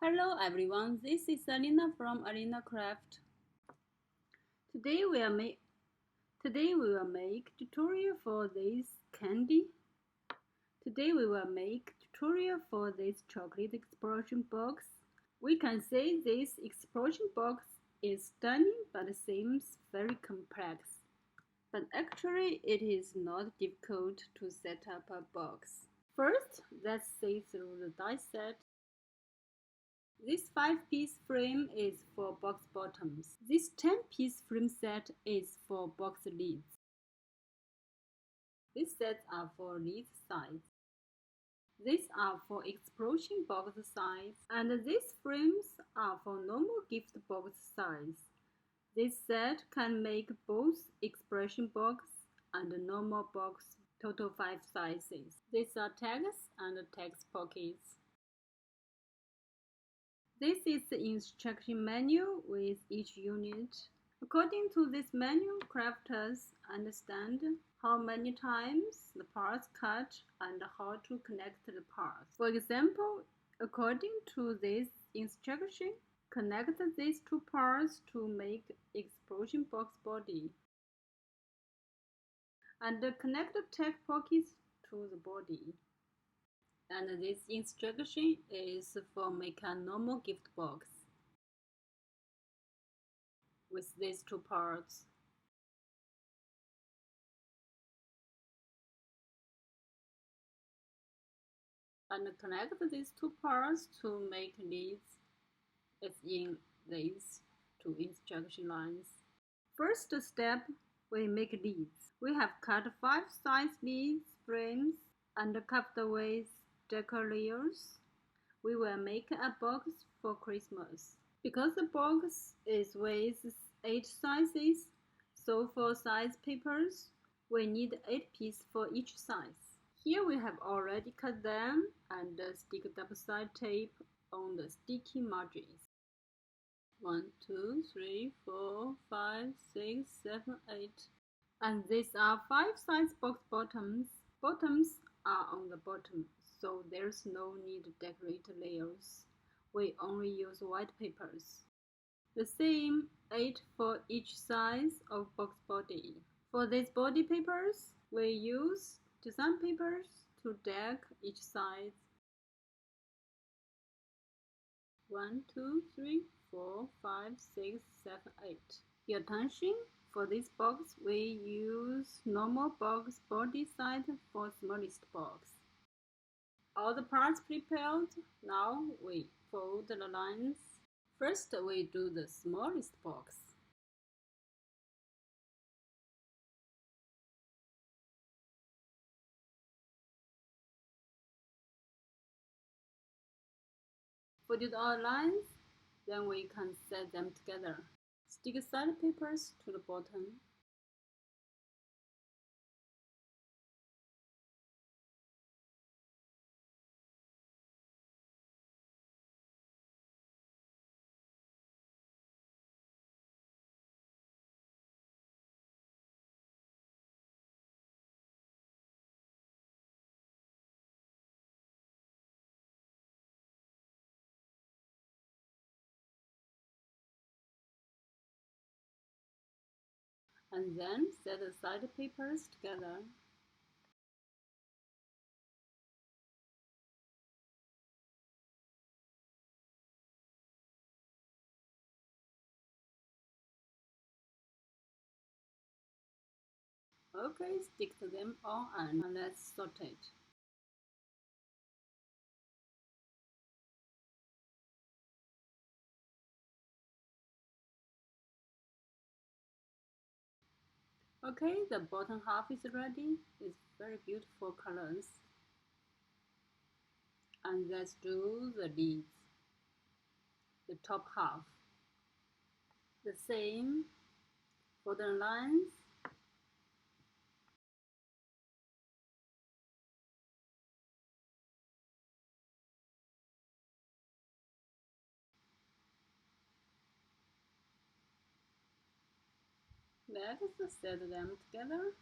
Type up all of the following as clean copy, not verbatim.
Hello everyone, this is Alina from Alinacutle. Today we will make tutorial for this candy. Today we will make tutorial for this chocolate explosion box. We can say this explosion box is stunning but seems very complex. But actually it is not difficult to set up a box. First, let's see through the die set. This 5-piece frame is for box bottoms. This 10-piece frame set is for box lids. These sets are for lid size. These are for explosion box size, and these frames are for normal gift box size. This set can make both explosion box and normal box, total 5 sizes. These are tags and text pockets. This is the instruction manual with each unit. According to this manual, crafters understand how many times the parts cut and how to connect the parts. For example, according to this instruction, connect these two parts to make explosion box body, and connect the tag pockets to the body. And this instruction is for making a normal gift box with these two parts. And connect these two parts to make lids as in these two instruction lines. First step, we make lids. We have cut 5 size lids frames and covered with decor layers. We will make a box for Christmas. Because the box is with 8 sizes, so for size papers, we need 8 pieces for each size. Here we have already cut them and stick double-side tape on the sticky margins. 1, 2, 3, 4, 5, 6, 7, 8. And these are 5 size box bottoms. Bottoms are on the bottom, so there's no need to decorate layers. We only use white papers. The same 8 for each size of box body. For these body papers, we use design papers to deck each side. 1, 2, 3, 4, 5, 6, 7, 8. Pay attention, for this box we use normal box body size for smallest box. All the parts prepared, now we fold the lines. First we do the smallest box. Folded all lines, then we can set them together. Stick side papers to the bottom. And then set the side papers together. Okay, stick them all and let's sort it. Okay, the bottom half is ready. It's very beautiful colors. And let's do the lids, the top half. The same for the lines. Let's set them together.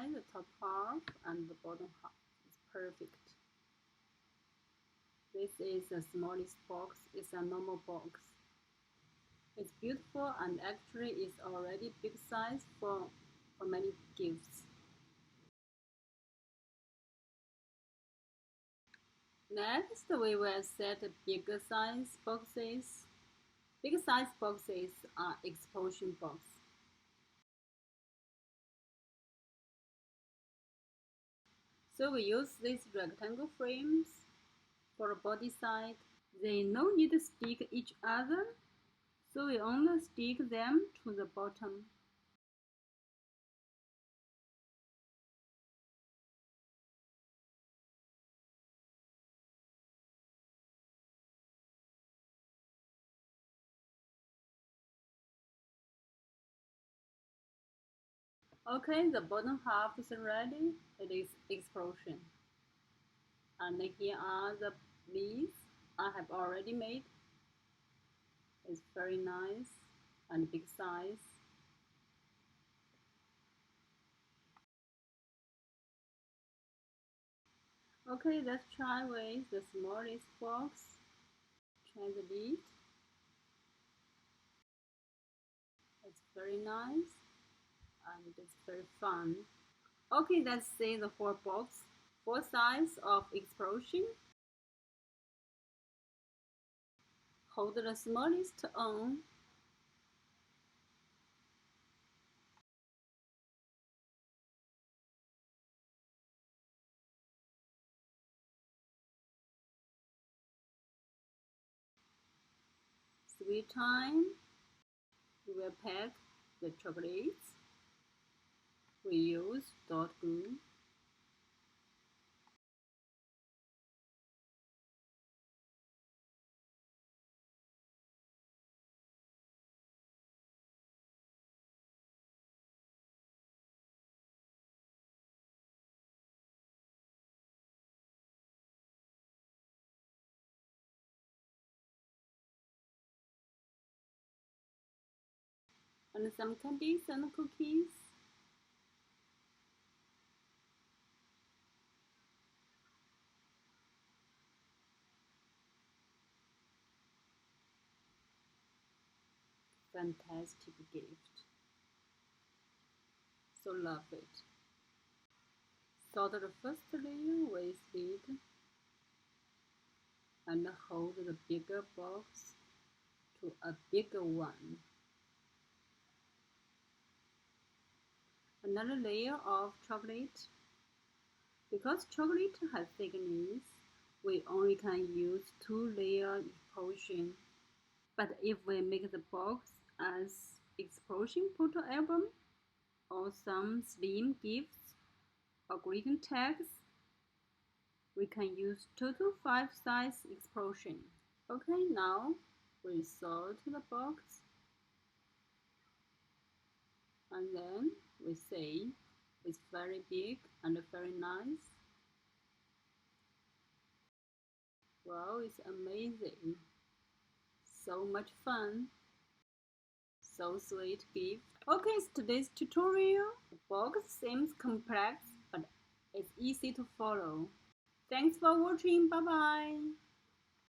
side, the top half, and the bottom half. It's perfect. This is the smallest box. It's a normal box. It's beautiful and actually is already big size for many gifts. Next, we will set bigger size boxes. Big size boxes are explosion box. So we use these rectangle frames for the body side. They no need to stick each other, so we only stick them to the bottom. Okay, the bottom half is ready. It is explosion. And here are the leaves I have already made. It's very nice and big size. Okay, let's try with the smallest box. Try the lid. It's very nice and it's very fun. Okay, let's see the whole box. 4 sides of explosion. Hold the smallest on. Sweet time. We will pack the chocolates. We use dot glue. And some candies and cookies. Fantastic gift. So love it. Sort the first layer with lid and hold the bigger box to a bigger one. Another layer of chocolate. Because chocolate has thickness, we only can use 2-layer explosion. But if we make the box as explosion photo album or some slim gifts or greeting tags, we can use 2 to 5 size explosion. Okay, now we sort the box and then we say it's very big and very nice. Wow, it's amazing. So much fun. So sweet gift. Okay, it's today's tutorial. The box seems complex, but it's easy to follow. Thanks for watching. Bye bye.